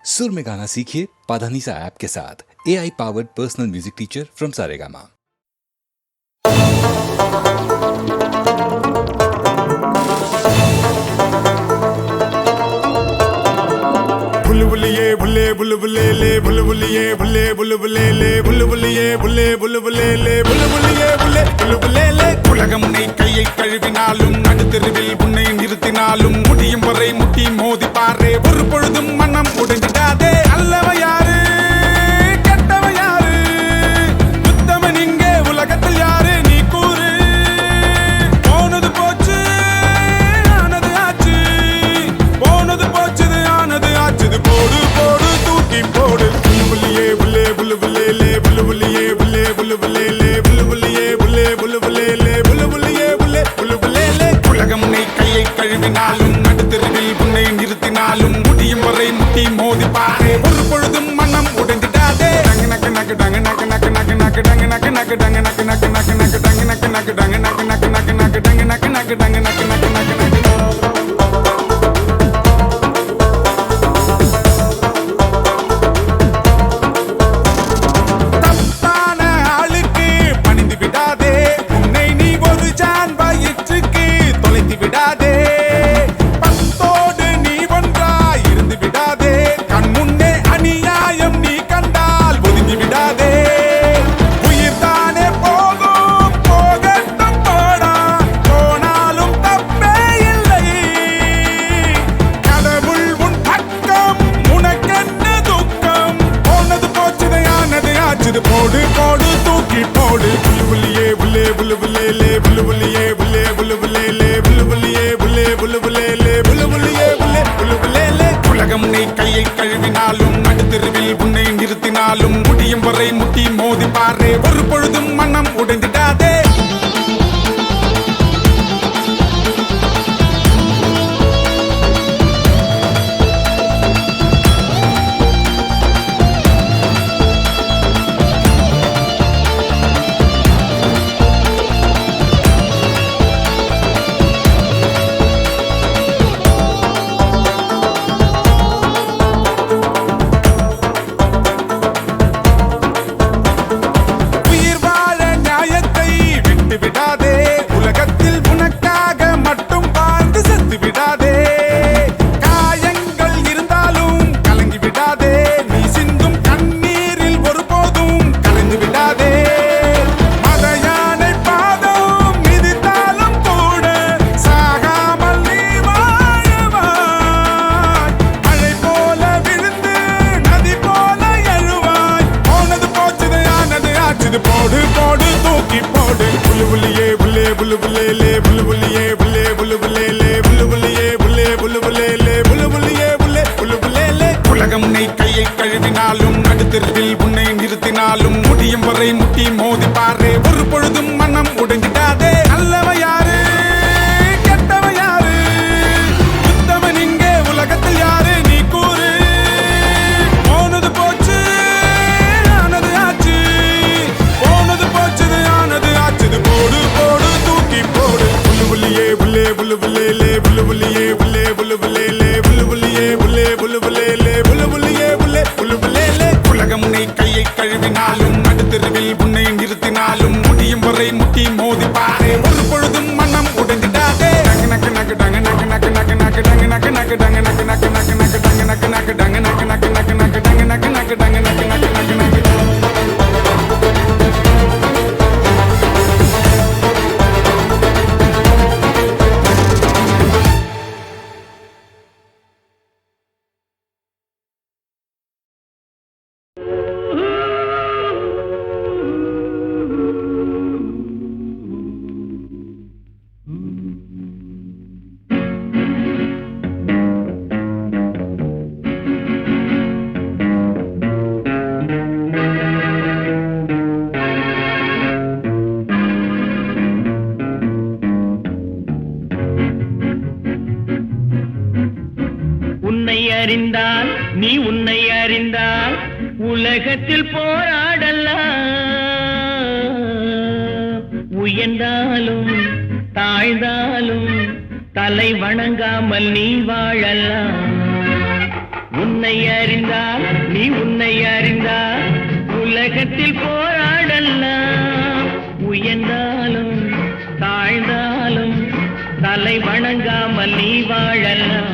सुर में गाना सीखिए पाधानीसा ऐप के साथ। AI powered personal music teacher from Saregama. बुलबुलिए बुले बुलबुले ले बुलबुलिए बुले बुलबुले ले बुलबुलिए बुले बुलबुले ले बुलबुलिए बुले बुलबुले ले உலகம் உன்னை கையை கழுவினாலும் நடுத்தெருவில் உன்னை நிறுத்தினாலும் முடியும் வரை முட்டி மோதி பாரே ஒரு பொழுதும் மனம் உடைஞ்சிடாதே அல்லவ யாரு கெட்டவ யாரு உத்தமன் இங்கே உலகத்தில் யாரு நீ கூறு போனது போச்சு ஆனது ஆச்சு போனது போச்சுது ஆனது ஆச்சுது போடு போடு தூக்கி போடு புல்லுபுல்லியே புல்லே புல்லுபுல்லே லே புல்லுபுல்லியே புல்லே புல்லுபுல்லே லே புல்லுபுல்லியே புல்லே புல்லுபுல்லே லே புல்லுபுல்லியே புல்லே புல்லுபுல்லே லே உலகம் உன்னை கையை கழுவினாலும் நடுத்தெருவில் உன்னை நிறுத்தினாலும் முடியும் வரை முட்டி மோதி பாரு ஒரு பொழுதும் மனம் உடைந்திடாதே டங்கு நக்கு நக்கு டங்கு நக்கு நக்கு நக்கு நக்கு டங்கு நக்கு நக்கு டங்கு நக்கு நக்கு நக்கு நக்கு டங்கு நக்கு நக்கு டங்கு நக்கு நக்கு நக்கு நக்கு டங்கு நக்கு நக்கு டங்கு நக்கு நக்கு நக்கு நக்கு போடு போடு தூக்கி போடு புல்லுபுல்லியே புல்லே புல்லுபுல்லே லே புல்லுபுல்லியே புல்லே புல்லுபுல்லே லே புல்லுபுல்லியே புல்லே புல்லுபுல்லே லே புல்லுபுல்லியே புல்லே புல்லுபுல்லே லே உலகம் உன்னை கையை கழுவினாலும் நடுத்தெருவில் உன்னை நிறுத்தினாலும் முடியும் வரை முட்டி மோதி பாரு ஒரு பொழுதும் மனம் உடைந்திடாதே போடு போடு தூக்கி போடு புல்லுபுல்லியே புல்லே புல்லுபுல்லே லே புல்லுபுல்லியே புல்லே புல்லுபுல்லே லே புல்லுபுல்லியே புல்லே புல்லுபுல்லே லே புல்லுபுல்லியே புல்லே புல்லுபுல்லே லே உலகம் உன்னை கையை கழுவினாலும் நடுத்தெருவில் உன்னை நிறுத்தினாலும் முடியும் வரை முட்டி மோதி பாரு ஒரு பொழுதும் மனம் உடைஞ்சிடாதே அல்லவ யாரு கெட்டவ யாரு உத்தமன் இங்கே உலகத்தில் யாரு நீ கூறு போனது போச்சு ஆனது ஆச்சு போனது போச்சுது ஆனது ஆச்சுது போடு போடு தூக்கி போடு புல்லுபுல்லியே புல்லே புல்லுபுல்லே லே புல்லுபுல்லியே புல்லே புல்லுபுல்லே லே புல்லுபுல்லியே புல்லே புல்லுபுல்லே லே புல்லுபுல்லியே புல்லே புல்லுபுல்லே லே உலகம் உன்னை கையை கழுவினாலும் நடுத்தெருவில் உன்னை நிறுத்தினாலும் முடியும் வரை முட்டி மோதி பாரு ஒரு பொழுதும் மனம் உடைந்திடாதே டங்கு நக்கு நக்கு டங்கு நக்கு நக்கு நக்கு நக்கு டங்கு நக்கு நக்கு டங்கு நக்கு நக்கு நக்கு நக்கு டங்கு நக்கு நக்கு டங்கு நக்கு நக்கு நக்கு நக்கு டங்கு நக்கு நக்கு டங்கு நக்கு நக்கு நக்கு நக்கு அறிந்தால் நீ உன்னை அறிந்தால் உலகத்தில் போராடலாம், உயர்ந்தாலும் தாழ்ந்தாலும் தலை வணங்காமல் நீ வாழலாம். உன்னை உன்னை அறிந்தால் நீ உன்னை அறிந்தால் உலகத்தில் போராடலாம். உயர்ந்தாலும் தாழ்ந்தாலும் தலை வணங்காமல் நீ வாழலாம்.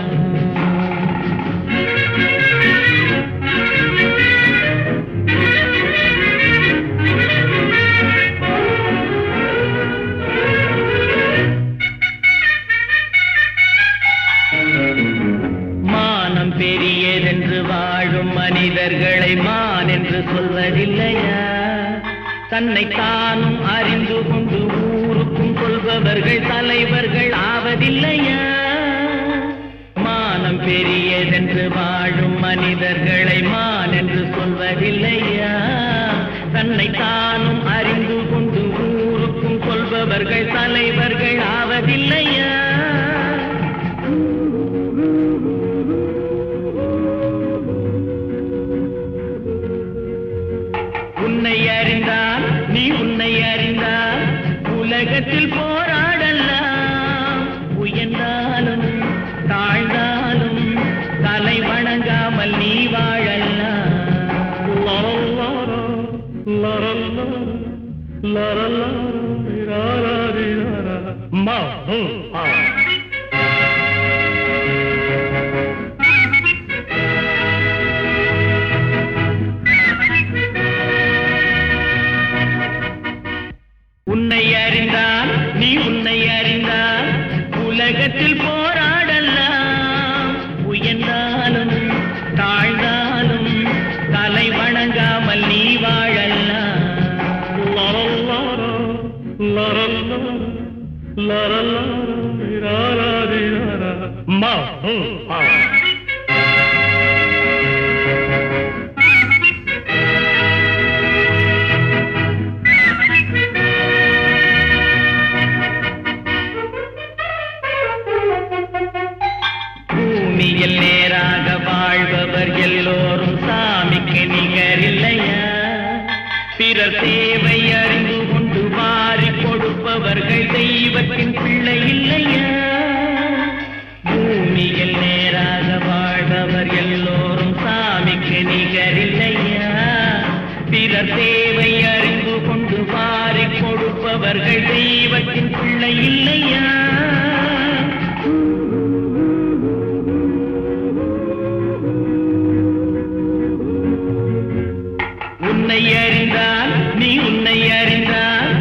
மானம் பெரியதென்று வாழும் மனிதர்களை மான் என்று சொல்வதில்லையா? தன்னை தானும் அறிந்து கொண்டு ஊருக்கும் கொள்பவர்கள் தலைவர்கள் ஆவதில்லையா? மானம் பெரியதென்று வாழும் மனிதர்களை மான் என்று சொல்வதில்லையா? தன்னை தானும் அறிந்து கொண்டு ஊருக்கும் கொள்பவர்கள் தலைவர்கள் ஆவதில்லையா? உன்னை அறிந்தால் நீ உன்னை அறிந்தால் உலகத்தில் போராடலாம். உயர்ந்தாலும் தாழ்ந்தாலும் தலை வணங்காமல் நீ வாழலாம். உன்னை அறிந்தால் நீ உன்னை அறிந்தால் உலகத்தில் போராடலாம். உயர்ந்தாலும் தாழ்ந்தாலும் தலை வணங்காமல் நீ வாழலாம். பூமியில் நேராக வாழ்பவர் எல்லோரும் சாமிக்கு நிகரில்லையா? பிறர் தேவை அறிந்து கொண்டு வாரி கொடுப்பவர்கள் தெய்வத்தின் பிள்ளை இல்லையா? பூமியில் நேராக வாழ்பவர் எல்லோரும் சாமிக்கு நிகரில்லையா? பிறர் தேவை அறிந்து கொண்டு வாரி கொடுப்பவர்கள் தெய்வத்தின் பிள்ளை இல்லையா? உன்னை அறிந்தால் நீ உன்னை அறிந்தால்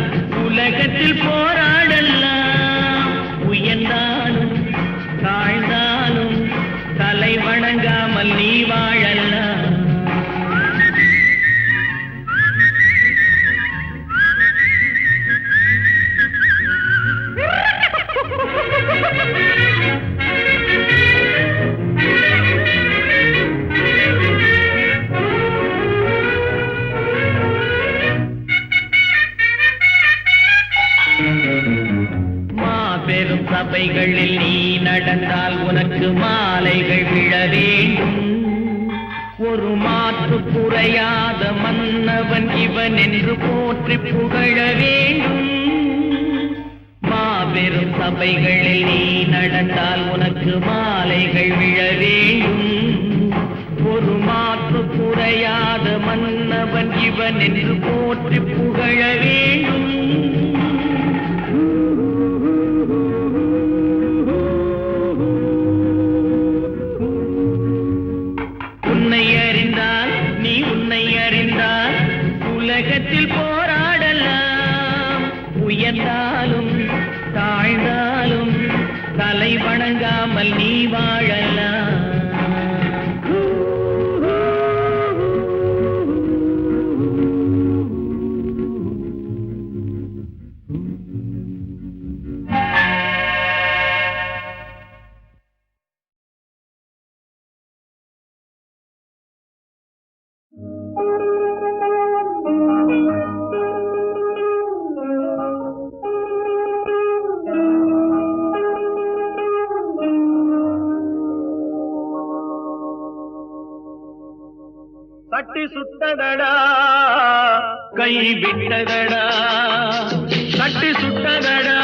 உலகத்தில் போராடலாம். உயர்ந்தாலும் தாழ்ந்தாலும் தலை வணங்காமல் நீ வாழலாம். மாபெரும் சபைகளில் நீ நடந்தால் உனக்கு மாலைகள் விழ வேண்டும். ஒரு மாற்று குறையாத மன்னவன் இவன் என்று போற்றி புகழ வேண்டும். மாபெரும் சபைகளில் நீ நடந்தால் உனக்கு மாலைகள் விழ வேண்டும். ஒரு மாற்று குறையாத மன்னவன் இவன் என்று போற்றி புகழ வேண்டும். உன்னை அறிந்தால் நீ உன்னை அறிந்தால் உலகத்தில் போராடலாம். உயர்ந்தாலும் தாழ்ந்தாலும் தலை வணங்காமல் நீ வாழலாம். கட்டி சுட்டதடா கை விட்டதடா, கட்டி சுட்டதடா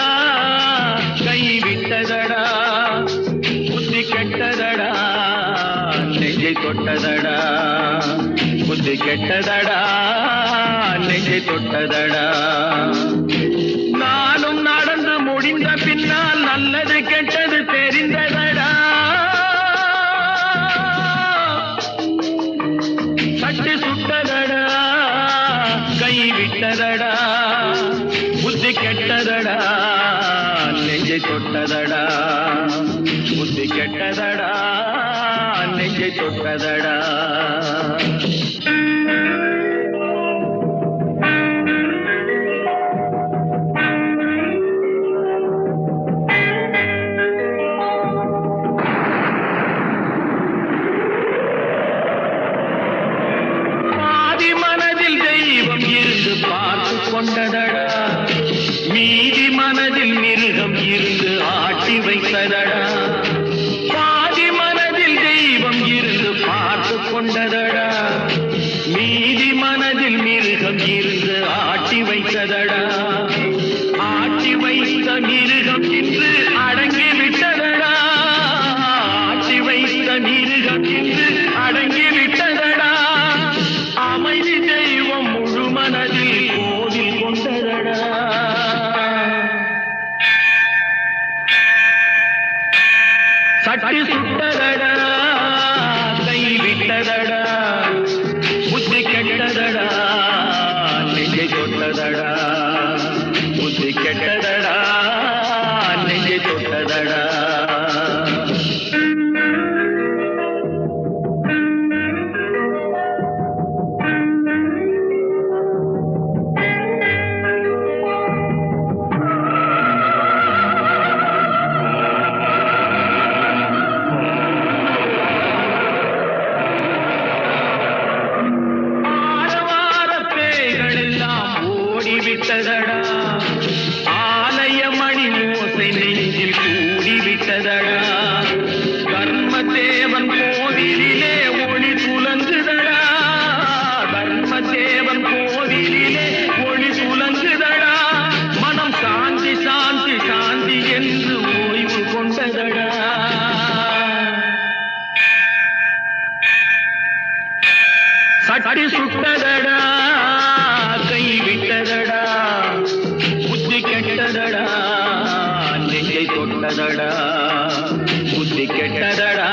கை விட்டதடா, புத்தி கெட்டதடா நெஞ்சை தொட்டதடா புத்தி கெட்டதடா நெஞ்சை தொட்டதடா நானும் நடந்து முடிந்த பின்னால் நல்லது கெட்டது தெரிந்ததடா சட்டு சுட்டதடா கை விட்டதடா புத்தி கெட்டதடா நெஞ்சை தொட்டதடா புத்தி கெட்டதடா நெஞ்சை தொட்டதடா பாதி மனதில் தெய்வம் இருந்து பார்த்து கொண்டதடா மீதி மனதில் மிருகம் இருந்து ஆட்டி வைத்ததடா பாதி மனதில் தெய்வம் இருந்து பார்த்து கொண்டதடா மீதி மனதில் மிருகம் இருந்து ஆட்டி வைத்ததடா ஆட்டி வைத்த மிருகம் இன்று அடங்கி விட்டதடா ஆட்டி வைத்த மிருகம் இன்று அடங்கி விட்டதடா அமைதி தெய்வம் முழு மனதில் கோவில் கொண்டதடா சட்டி சுட்டதடா கை விட்டதடா புத்தி கெட்டதடா நெஞ்சை தொட்டதடா புத்தி கெட்டதடா நெஞ்சை தொட்டதடா விட்டதடா ஆலய மணி ஓசை நெஞ்சில் கூடிவிட்டதடா கர்மதேவன் கோவிலிலே ஒளி துலங்குதடா கர்மதேவன் கோவிலிலே ஒளி துலங்குதடா மனம் சாந்தி சாந்தி சாந்தி என்று ஓய்வு கொண்டதடா சட்டி சுட்டதடா கை விட்டதடா புத்தி கெட்டதடா நெஞ்சை தொட்டதடா புத்தி கெட்டதடா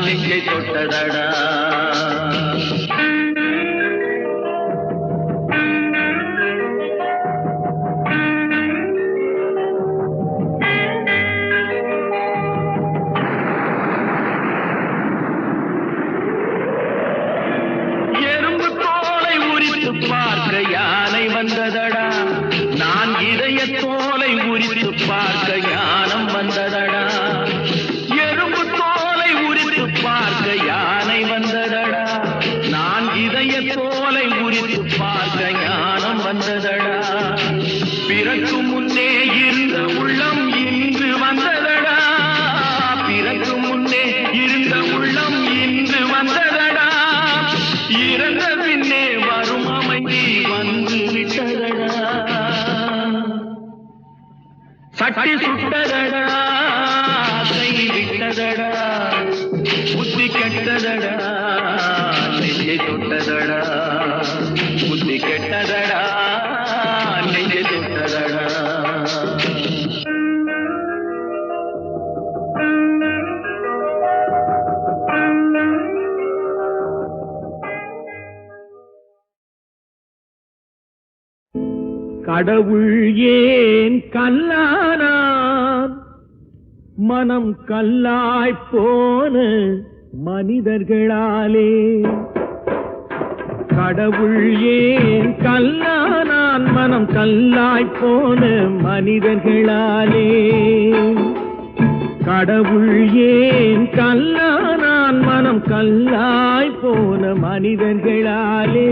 நெஞ்சை தொட்டதடா பார்க்க யானை வந்ததடா நான் இதய தோலை உரித்து பார்க்க ஞானம் வந்ததடா எறும்பு தோலை உரித்து பார்க்க யானை வந்ததடா நான் இதய தோலை உரித்து பார்க்க ஞானம் வந்ததடா பிறக்கு முன்னே இருந்த உள்ளம் இன்று வந்ததடா பிறக்கு முன்னே இருந்த உள்ளம் இன்று வந்ததடா இறந்த பின்னே வரும் அமைதி வந்து விட்டதடா சட்டி சுட்டதடா கை விட்டதடா புத்தி கெட்டதடா நெஞ்சை தொட்டதடா புத்தி கெட்டதடா நெஞ்சை தொட்டதடா கடவுள் ஏன் கல்லானான் மனம் கல்லாய் போன மனிதர்களாலே கடவுள் ஏன் கல்லானான் மனம் கல்லாய் போன மனிதர்களாலே கடவுள் ஏன் கல்லானான் மனம் கல்லாய் போன மனிதர்களாலே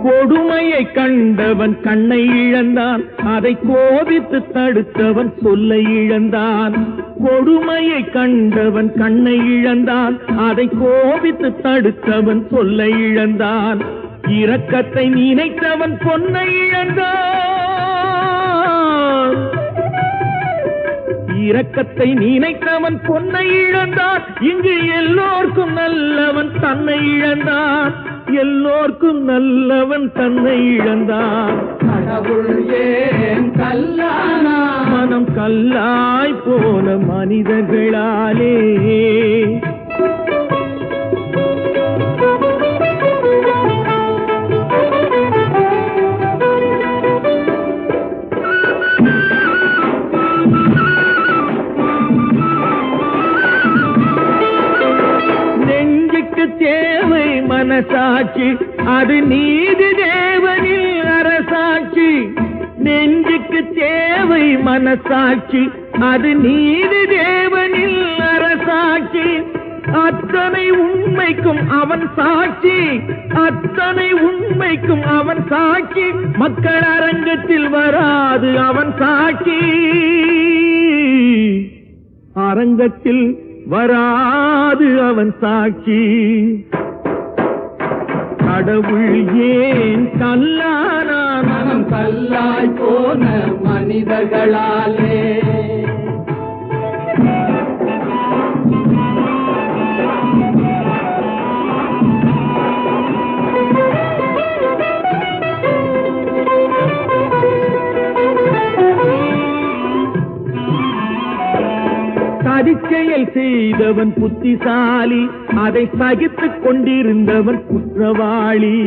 கொடுமைய கொடுமையை கண்டவன் கண்ணை இழந்தான், அதை கோபித்து தடுத்தவன் சொல்லை இழந்தான். கொடுமையை கண்டவன் கண்ணை இழந்தான், அதை கோபித்து தடுத்தவன் சொல்லை இழந்தான். இரக்கத்தை நினைத்தவன் பொன்னை இழந்தான், இரக்கத்தை நினைத்தவன் பொன்னை இழந்தான். இங்கு எல்லோர்க்கும் நல்லவன் தன்னை இழந்தான், எல்லோர்க்கும் நல்லவன் தன்னை இழந்தான். கடவுள் ஏன் கல்லானா? மனம் கல்லாய் போன மனிதர்களாலே. தேவை மனசாட்சி, அது நீதி தேவனில் அரசாட்சி. நெஞ்சுக்கு தேவை மனசாட்சி, அது நீதி தேவனில் அரசாட்சி. அத்தனை உண்மைக்கும் அவன் சாட்சி, அத்தனை உண்மைக்கும் அவன் சாட்சி. மக்கள் அரங்கத்தில் வராது அவன் சாட்சி, அரங்கத்தில் வராது அவன் சாட்சி. கடவுள் ஏன் கல்லானான்? மனம் கல்லாய் போன மனிதர்களாலே. சதிச்செயல் செய்தவன் புத்திசாலி, அதை சகித்துக் கொண்டிருந்தவன் குற்றவாளி.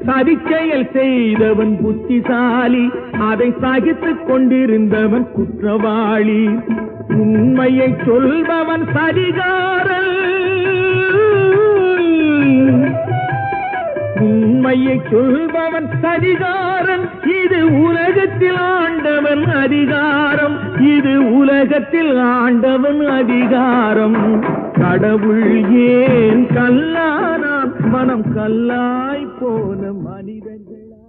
சதிச்செயல் செய்தவன் புத்திசாலி, அதை சகித்துக் கொண்டிருந்தவன் குற்றவாளி. உண்மையை சொல்பவன் சரிகாரன், உண்மையை சொல்பவன் சரிகாரன். இது உலகத்தில் ஆண்டவன் அதிகாரம், இது உலகத்தில் ஆண்டவன் அதிகாரம். கடவுள் ஏன் கல்லானான்? மனம் கல்லாய் போன மனிதர்களா.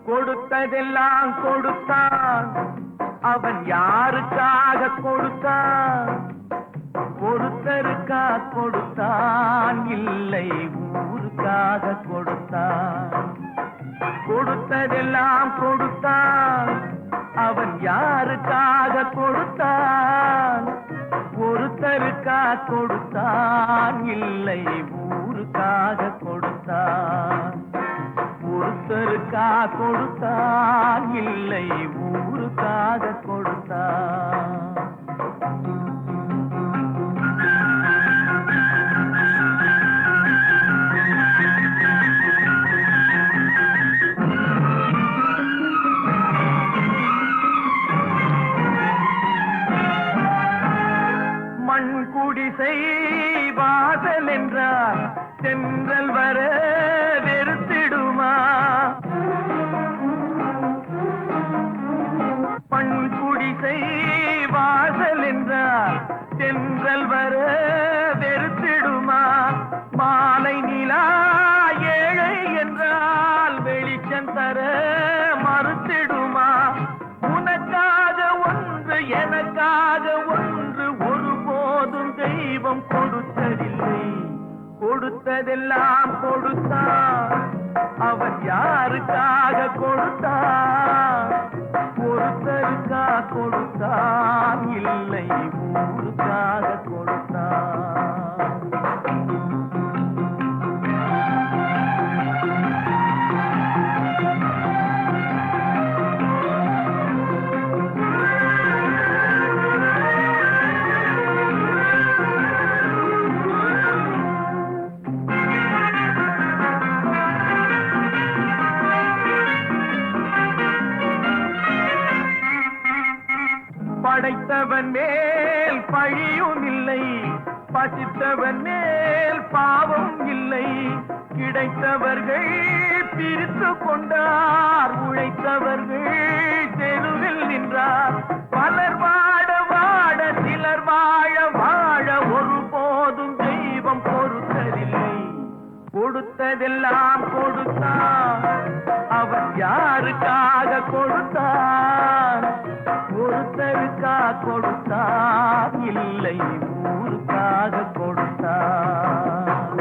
கொடுத்ததெல்லாம் கொடுத்தான், அவன் யாருக்காக கொடுத்தான்? ஒருத்தருக்கா கொடுத்தான், இல்லை ஊருக்காக கொடுத்தான். கொடுத்ததெல்லாம் கொடுத்தான், அவன் யாருக்காக கொடுத்தான்? ஒருத்தருக்கா கொடுத்தான், இல்லை ஊருக்காக கொடுத்தான். ஒருத்தருக்கா கொடுத்தான், இல்லை ஊருக்காக கொடுத்தான். மண் குடிசை வாசல் என்றார் தென்றல் வர வெறுத்திடுமா? மண் குடிசை வாசல் என்றார் தென்றல் வர வெறுத்திடுமா? மாலை நிலா ஏழை என்றால் வெளிச்சம் தர மறுத்திடுமா? உனக்காக ஒன்று எனக்காக ஒன்று ஒருபோதும் தெய்வம் கொடுத்ததில்லை. கொடுத்ததெல்லாம் கொடுத்தான், அவன் யாருக்காக கொடுத்தான்? ஒருத்தருக்கா கொடுத்தான், இல்லை ஊருக்காக கொடுத்தான். படைத்தவன் மேல் பழியும் இல்லை, பசித்தவன் மேல் பாவம் இல்லை. கிடைத்தவர்கள் பிரித்து கொண்டார், உழைத்தவர்கள் தெருவில் நின்றார். பலர் வாட வாட சிலர் வாழ வாழ ஒருபோதும் தெய்வம் பொறுத்ததில்லை. கொடுத்ததெல்லாம் கொடுத்தான், அவன் யாருக்காக கொடுத்தான்? ஒருத்தருக்கா கொடுத்தான், இல்லை ஊருக்காக கொடுத்தான்.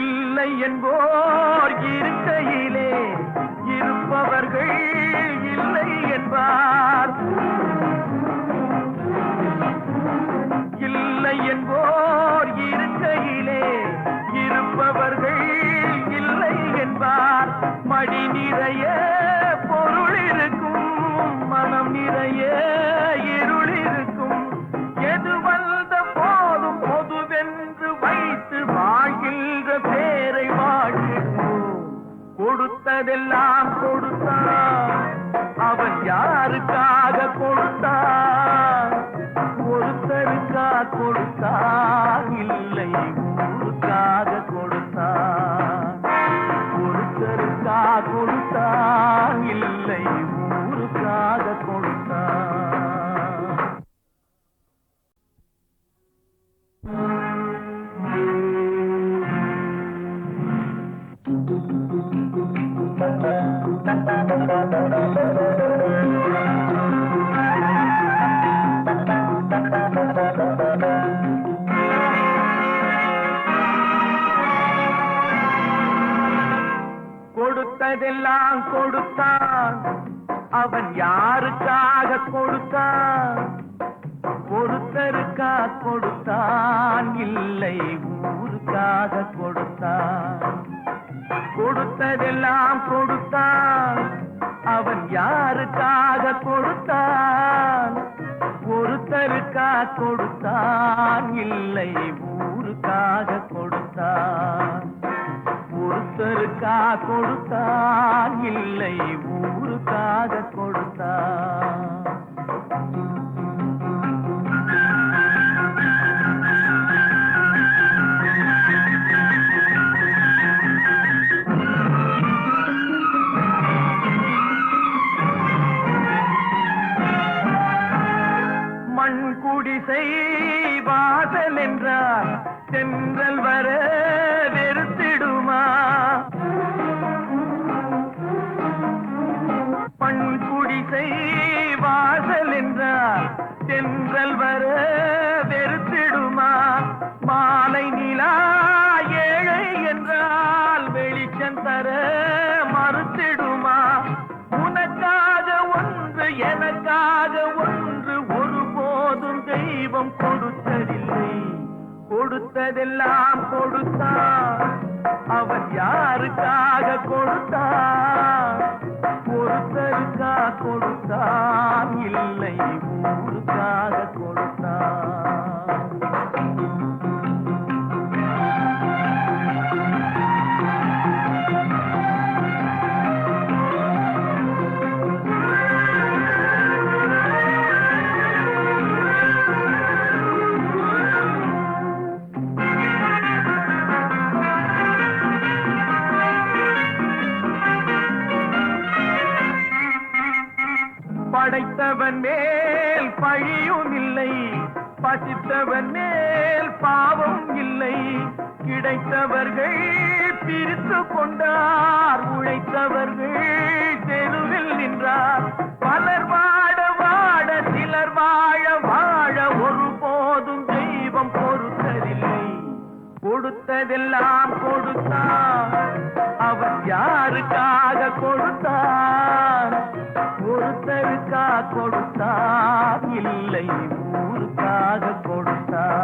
இல்லை என்போர் இருக்கையிலே இருப்பவர்கள் இல்லை என்பார். இல்லை என்போர் இருக்கையிலே இருப்பவர்கள் இல்லை என்பார். மடி நிறைய பொருள் இருக்கும், மனம் நிறைய இருள் இருக்கும். எது வந்த போதும் பொதுவென்று வைத்து வாழ்கின்ற பேரை வாழ்கிறோம். கொடுத்ததெல்லாம் கொடுத்தான், அவன் யாருக்காக கொடுத்தான்? ஒருத்தருக்கா கொடுத்தான், இல்லை ஊருக்காக கொடுத்தான். ஒருத்தருக்கா கொடுத்தான், இல்லை ஊருக்காக கொடுத்தான். கொடுத்ததெல்லாம் கொடுத்தான், அவன் யாருக்காக கொடுத்தான்? ஒருத்தருக்கா கொடுத்தான், இல்லை ஊருக்காக கொடுத்தான். கொடுத்ததெல்லாம் கொடுத்தான், அவன் யாருக்காக கொடுத்தான்? ஒருத்தருக்கா கொடுத்தான், இல்லை ஊருக்காக கொடுத்தான். ஒருத்தருக்கா கொடுத்தான், இல்லை ஊருக்காக கொடுத்தான். மண் குடிசை வாசல் என்றார் தென்றல் வர வெறுத்திடுமா? மண் குடிசை வாசல் என்றார் தென்றல் வர வெறுத்திடுமா? மாலை நிலா ஏழை என்றால் வெளிச்சம் தர மறுத்திடுமா? உனக்காக ஒன்று எனக்காக ஒன்று ஒருபோதும் தெய்வம் கொடுத்ததில்லை. கொடுத்ததெல்லாம் கொடுத்தான், அவன் யாருக்காக கொடுத்தான்? ஒருத்தருக்கா கொடுத்தான், இல்லை ஊருக்காக கொடுத்தான். படைத்தவன் மேல் பழியும் இல்லை, பசித்தவன் மேல் பாவம் இல்லை. கிடைத்தவர்கள் பிரித்து கொண்டார், உழைத்தவர்கள் தெருவில் நின்றார். பலர் வாட வாட சிலர் வாழ வாழ ஒருபோதும் தெய்வம் பொறுத்ததில்லை. கொடுத்ததெல்லாம் கொடுத்தான், அவன் யாருக்காக கொடுத்தான்? ஒருத்தருக்கா கொடுத்தான், இல்லை ஊருக்காக கொடுத்தான்.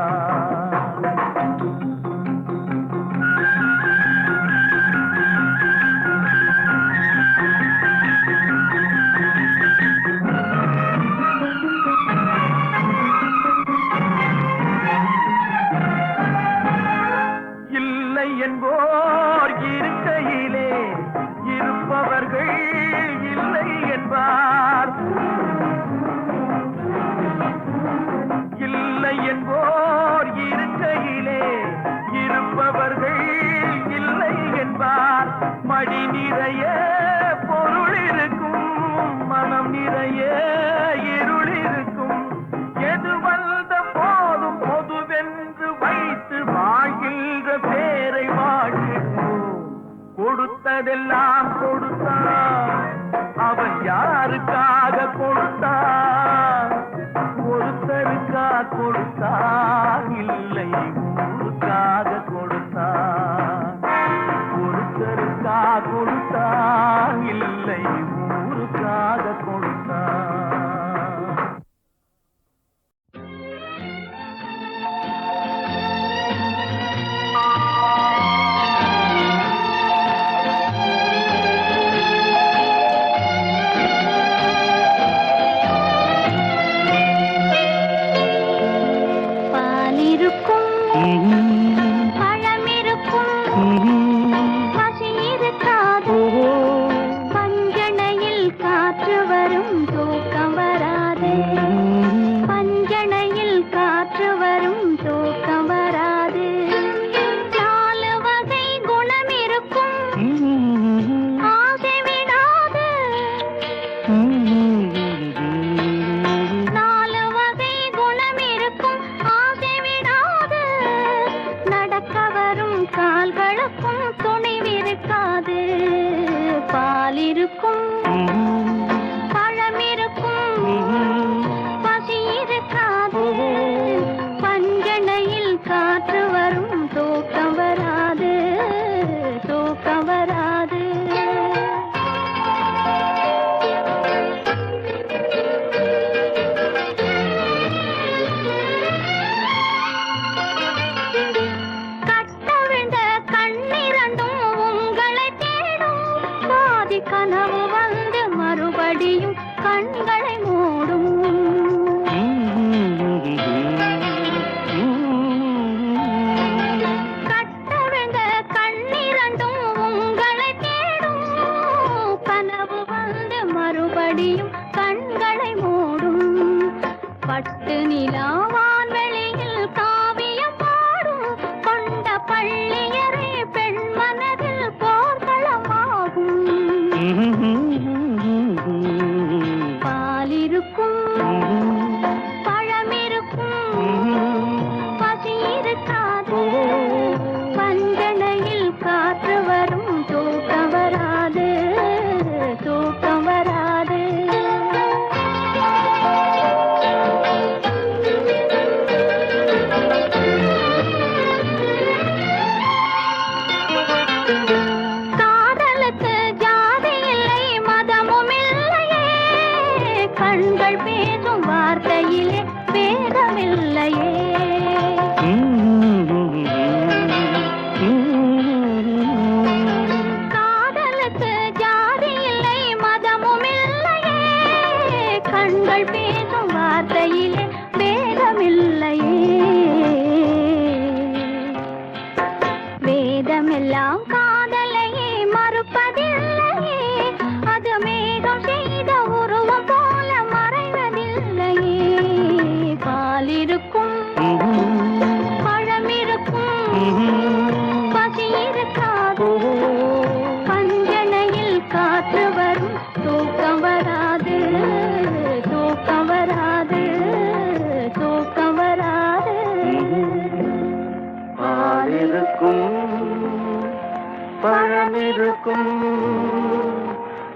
மடி நிறைய பொருள் இருக்கும், மனம் நிறைய இருள் இருக்கும். எது வந்த போதும் பொதுவென்று வைத்து வாழ்கின்ற பேரை வாழ்கின்றோம். கொடுத்ததெல்லாம் கொடுத்தான், அவன் யாருக்காக கொடுத்தான்? ஒருத்தருக்கா கொடுத்தான், இல்லை ஊருக்காக கொடுத்தான். ஒருத்தருக்கா கொடுத்தான், இல்லை ஊருக்காக கொடுத்தான்.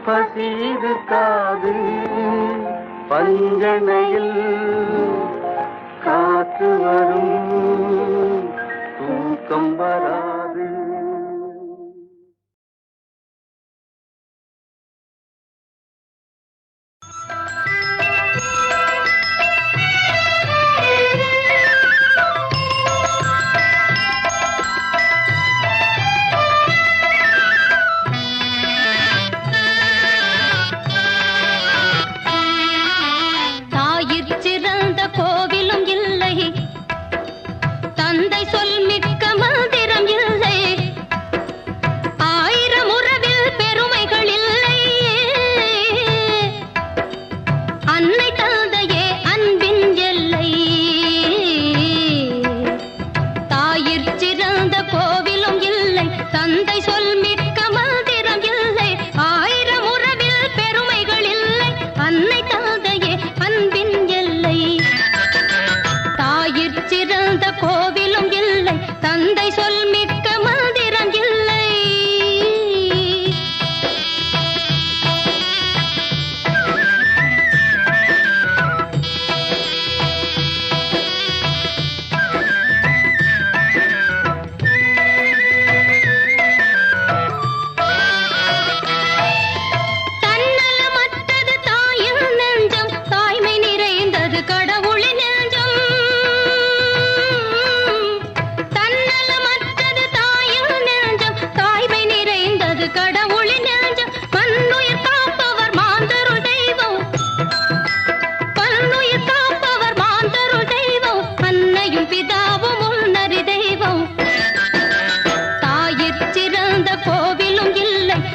பசியிருக்காது பஞ்சனையில் காற்று வரும் தூக்கம் வராது. கோவிலும் இல்லை, தந்தை சொல் மிக்க மந்திரம் இல்லை.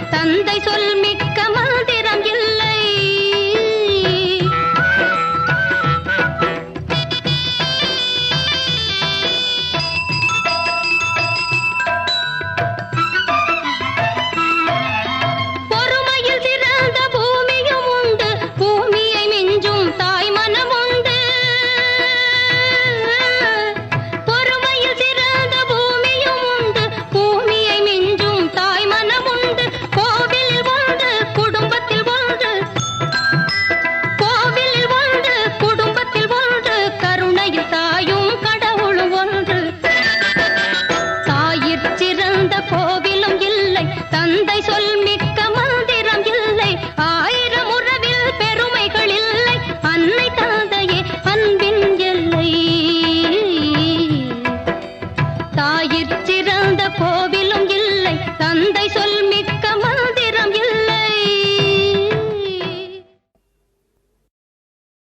தந்தை சொல் மிக